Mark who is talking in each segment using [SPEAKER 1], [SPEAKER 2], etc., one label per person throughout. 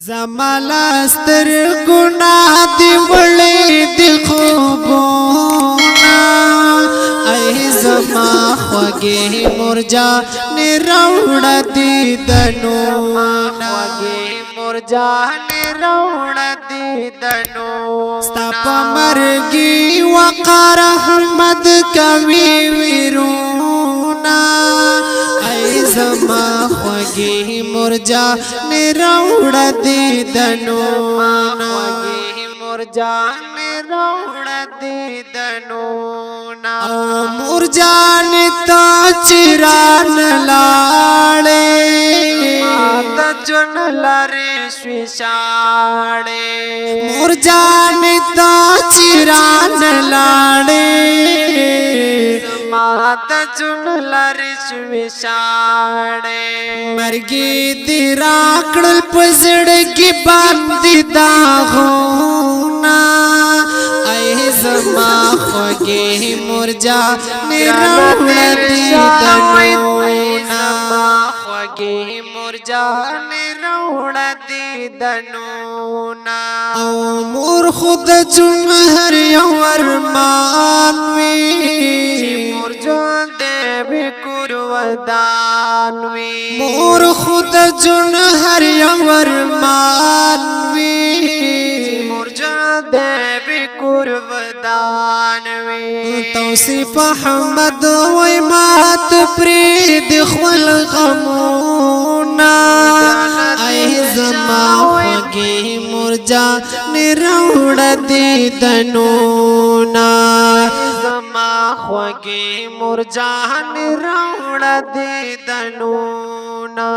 [SPEAKER 1] زمالا ستر گناہ دی ولی دی خوبونا ای زما خوگی مرجان روڑ دی دنونا مرجان روڑ دی دنونا ستا پا مرگی وقار احمد کوي ویرونا ای زما خوگی مرجان روڑ دی دنونا مرجان روڑ دی دنونا مرجان تا چران لاڑے تا چن لاری شوشاڑے مرجان تا چران لاڑے ماتا چن لاری شوشاڑے مرگی دی راکڑل پزڑگی باندی داغونا اے زما خوگی مرجان روڑ دی دنونا خوگی مرجان روڑ دی دنونا او مور خود چون ہر یو ارمان وی مرجان دے بکر ودان وی مور خود چون ہر یو ارمان وی مرجان دے بکر ودان وی توصیف احمد وی مات پرید خول غمونا ای زما خوگی مرجان روڑ دی دنونا زما خوگی مرجان روڑ دی دنونا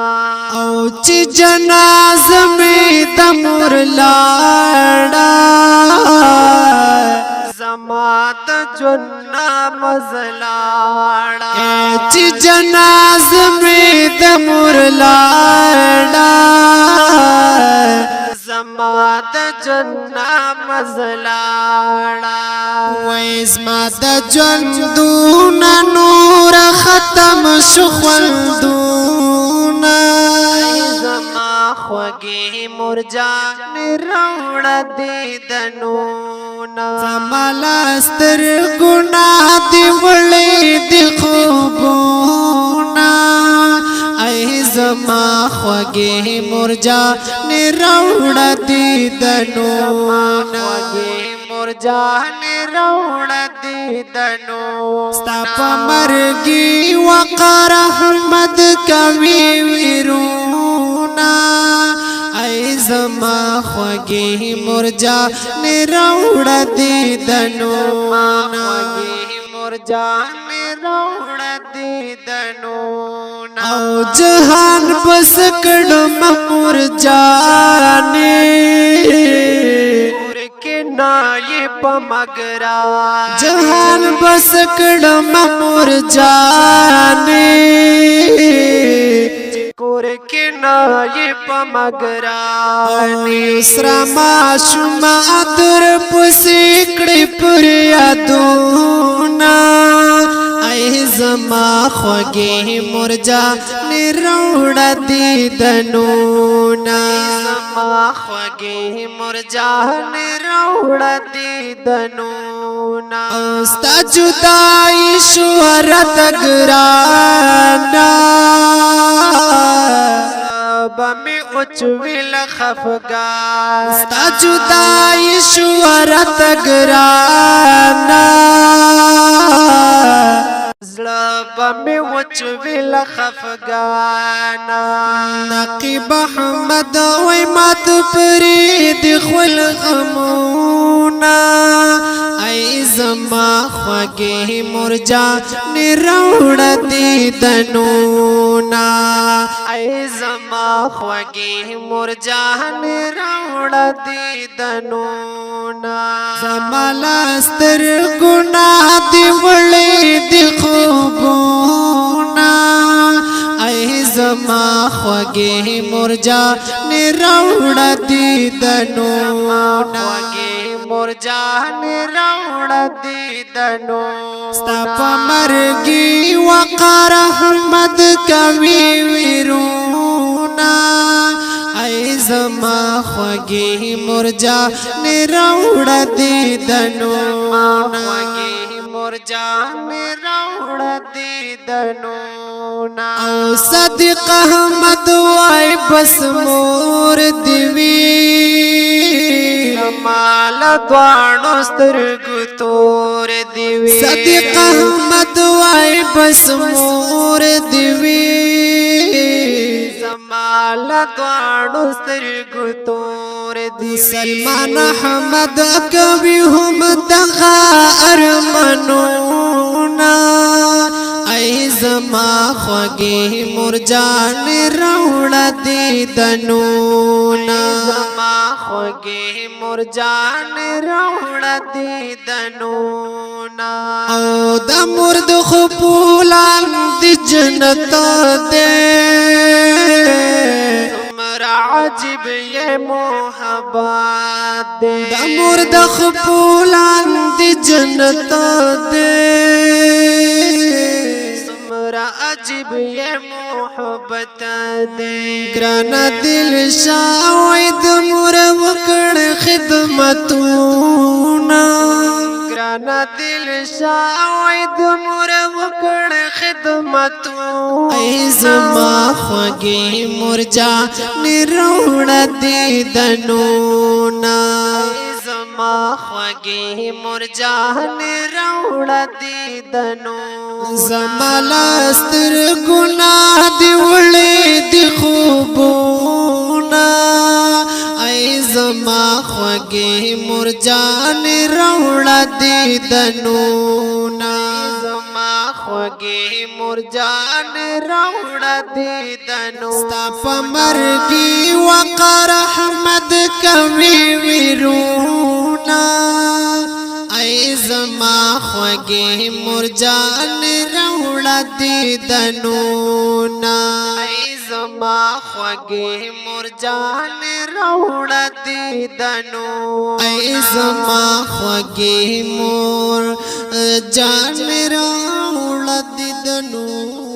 [SPEAKER 1] او چی جناز میں دمور لاڑا زمات جنہ مزلاڑا چی جناز میں دمور لاڑا زمات جنہ مزلاڑا ویزمات جندون نور ختم شخولدونا زما خوگی مرجان روڑ دی دنونا زمالا ستر گناہ دی ولی دی خوبونا ای زما خوگی مرجان روڑ دی دنونا مرجان روڑ دی دنونا ستا پا مرگی وقار احمد کوي ویرونا ای زما خوگی مرجان روڑ دی دنونا مرجان روڑ دی دنونا او جہان بس کڑم مرجانے نائی پا مگران جہان بس کڑم مرجانے کور کے نائی پا مگرانی سرا ما شما در پسکڑی پر یادونا ای زما خوگی مرجان روڑ دی دنونا زما خوگی مرجان روڑ دی دنونا ستا جدائی شوہرت گرانا بمی اچویل خفگان ستا جدائی شوہرت گرانا زلب میں وچویل خفگانا نقیب احمد وی مات پرید خول غمونا ای زما خوگی مرجان روڑ دی دنونا ای زما خوگی مرجان روڑ دی دنونا زمالا ستر گناہ دی ولی دی خوبونا ای زما خوگی مرجان روڑ دی دنونا مرجان روڑ دی دنونا ستا پا مرگی وقار احمد کوي ویرونا ای زما خوږی مرجان راوړ دیدنونه مرجان راوړ دیدنونه او صدیق احمد وای بس مور دیوی مال دوانو سترګو تور دیوی صدیق احمد وای بس مور دیوی زمال دوانو سترګو تور دی سلمان احمد کوي هم دغه ارمانونه ای زما خوږی مرجان راوړ دیدنونه زما خوږی مرجان راوړ دیدنونه او د مرد خپولان دی جنت دے عجب یہ محبت دے د مرد خپولان دی جنت دے سمرا عجب یہ محبت دے گرانا دل شاوید مور وکړ خدمتونا گرانا دل شاوید مور وکړ خدمتونا ای زما خوږی مرجان راوړ دیدنونه زما خوږی مرجان راوړ دیدنونه زما لاسترګو دی وړې دی خوبونه ای زما خوږی مرجان راوړ دیدنونه زما خوږی مرجان راوړ دیدنونه ستا په مرګي وقار احمد کوي ویرونا ای زما خوږی مرجان راوړ دیدنونه ای زما خوږی مرجان راوړ دیدنونه ای زما خوږی مرجان راوړ دیدنونه